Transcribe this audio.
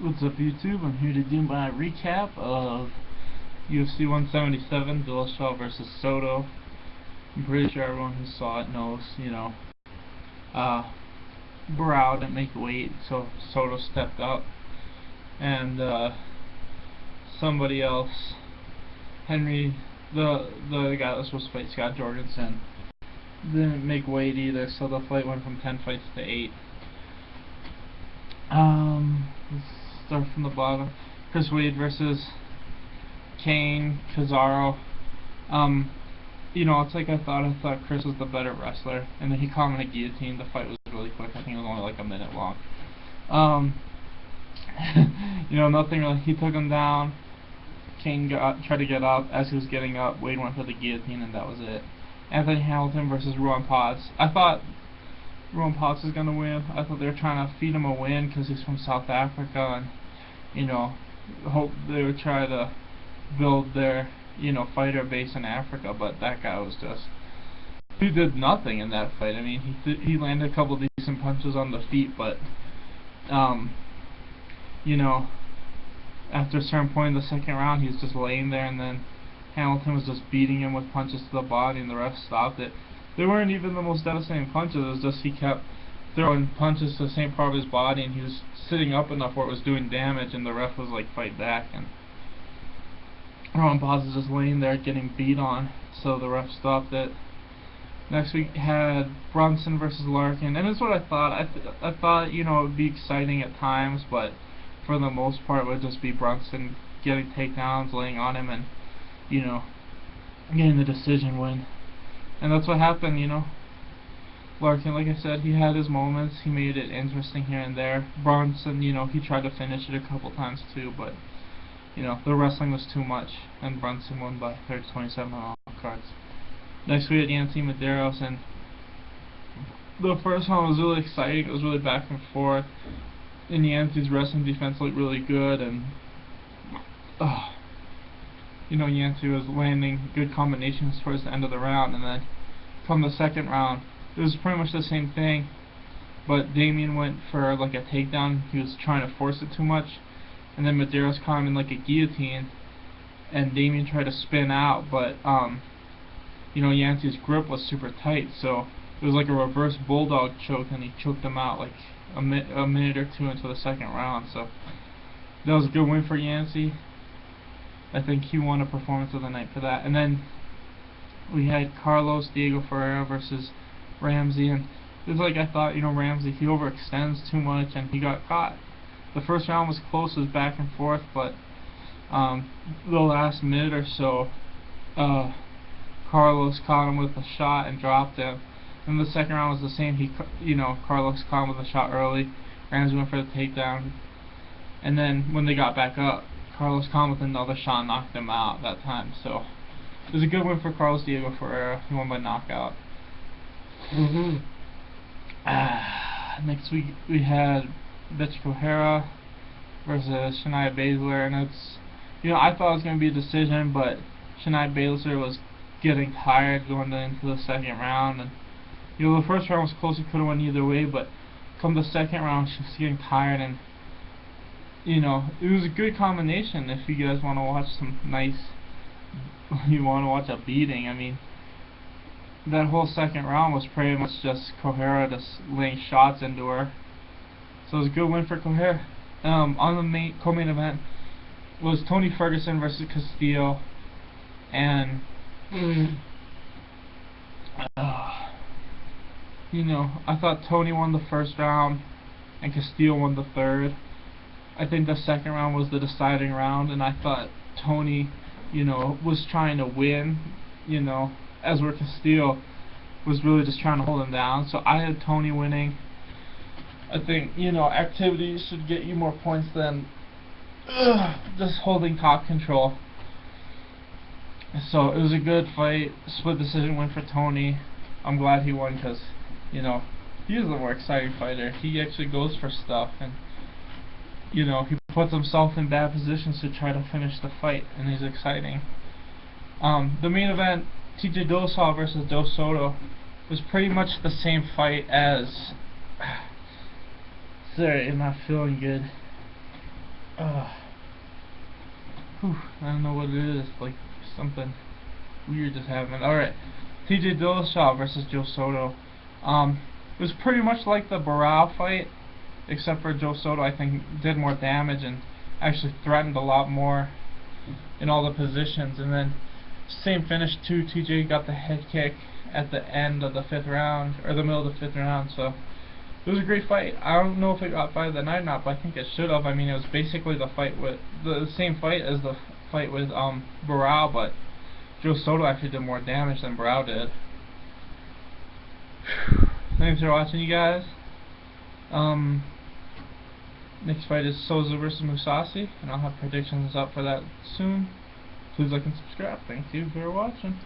What's up, YouTube? I'm here to do my recap of UFC 177, Dillashaw versus Soto. I'm pretty sure everyone who saw it knows, Barao didn't make weight, so Soto stepped up, and somebody else, Henry, the guy that was supposed to fight Scott Jorgensen, didn't make weight either, so the fight went from 10 fights to 8. Let's start from the bottom. Chris Wade versus Kane Kazaro. It's like I thought Chris was the better wrestler, and then he caught him in a guillotine. The fight was really quick. I think it was only like a minute long. Nothing really. He took him down. Kane tried to get up. As he was getting up, Wade went for the guillotine, and that was it. Anthony Hamilton versus Ruan Potts. I thought Ruan Potts was going to win. I thought they were trying to feed him a win because he's from South Africa, and hope they would try to build their fighter base in Africa. But that guy was just, he did nothing in that fight. I mean, he landed a couple decent punches on the feet, but after a certain point in the second round, he was just laying there, and then Hamilton was just beating him with punches to the body, and the ref stopped it. They weren't even the most devastating punches. It was just he kept throwing punches to the same part of his body, and he was sitting up enough where it was doing damage, and the ref was like, fight back, and Ruan Potts was just laying there getting beat on, so the ref stopped it. Next we had Brunson versus Larkin, and this is what I thought. I thought it would be exciting at times, but for the most part it would just be Brunson getting takedowns, laying on him, and getting the decision win. And that's what happened, Larkin, like I said, he had his moments. He made it interesting here and there. Brunson, he tried to finish it a couple times too, but the wrestling was too much, and Brunson won by 30-27 on all cards. Next we had Yancy Medeiros, and the first one was really exciting. It was really back and forth, and Yancy's wrestling defense looked really good, and Yancy was landing good combinations towards the end of the round, and then come the second round, it was pretty much the same thing, but Damian went for like a takedown. He was trying to force it too much, and then Medeiros caught him in like a guillotine, and Damian tried to spin out, but Yancy's grip was super tight, so it was like a reverse bulldog choke, and he choked him out like a minute or two into the second round. So that was a good win for Yancy. I think he won a performance of the night for that. And then we had Carlos Diego Ferreira versus Ramsey, and it was like I thought, Ramsey, he overextends too much, and he got caught. The first round was close, it was back and forth, but the last minute or so, Carlos caught him with a shot and dropped him. And the second round was the same. Carlos caught him with a shot early. Ramsey went for the takedown, and then when they got back up, Carlos caught him with another shot and knocked him out that time. So it was a good win for Carlos Diego Ferreira. He won by knockout. Next week we had Bethe Correia versus Shania Baszler, and it's I thought it was going to be a decision, but Shania Baszler was getting tired going into the second round, and the first round was close. It could have went either way, but come the second round she was getting tired, and it was a good combination. If you guys want to watch some nice, you want to watch a beating, I mean, that whole second round was pretty much just Correia just laying shots into her. So it was a good win for Correia. On the co-main event was Tony Ferguson versus Castillo, and I thought Tony won the first round and Castillo won the third. I think the second round was the deciding round, and I thought Tony, was trying to win, as where Castillo was really just trying to hold him down. So I had Tony winning. I think, activity should get you more points than just holding top control. So it was a good fight. Split decision win for Tony. I'm glad he won because, he is the more exciting fighter. He actually goes for stuff, and he puts himself in bad positions to try to finish the fight, and he's exciting. The main event, TJ Dillashaw versus Dos Soto, was pretty much the same fight as Sorry, I'm not feeling good. Whew, I don't know what it is. Like something weird just happened. Alright. TJ Dillashaw versus Joe Soto. It was pretty much like the Barao fight, except for Joe Soto I think did more damage and actually threatened a lot more in all the positions. And then same finish too. TJ got the head kick at the end of the 5th round, or the middle of the 5th round. So it was a great fight. I don't know if it got fight of the night or not, but I think it should have. I mean, it was basically the fight with the same fight as the fight with Barao, but Joe Soto actually did more damage than Barao did. Thanks for watching, you guys. Next fight is Souza versus Mousasi, and I'll have predictions up for that soon. Please like and subscribe. Thank you for watching.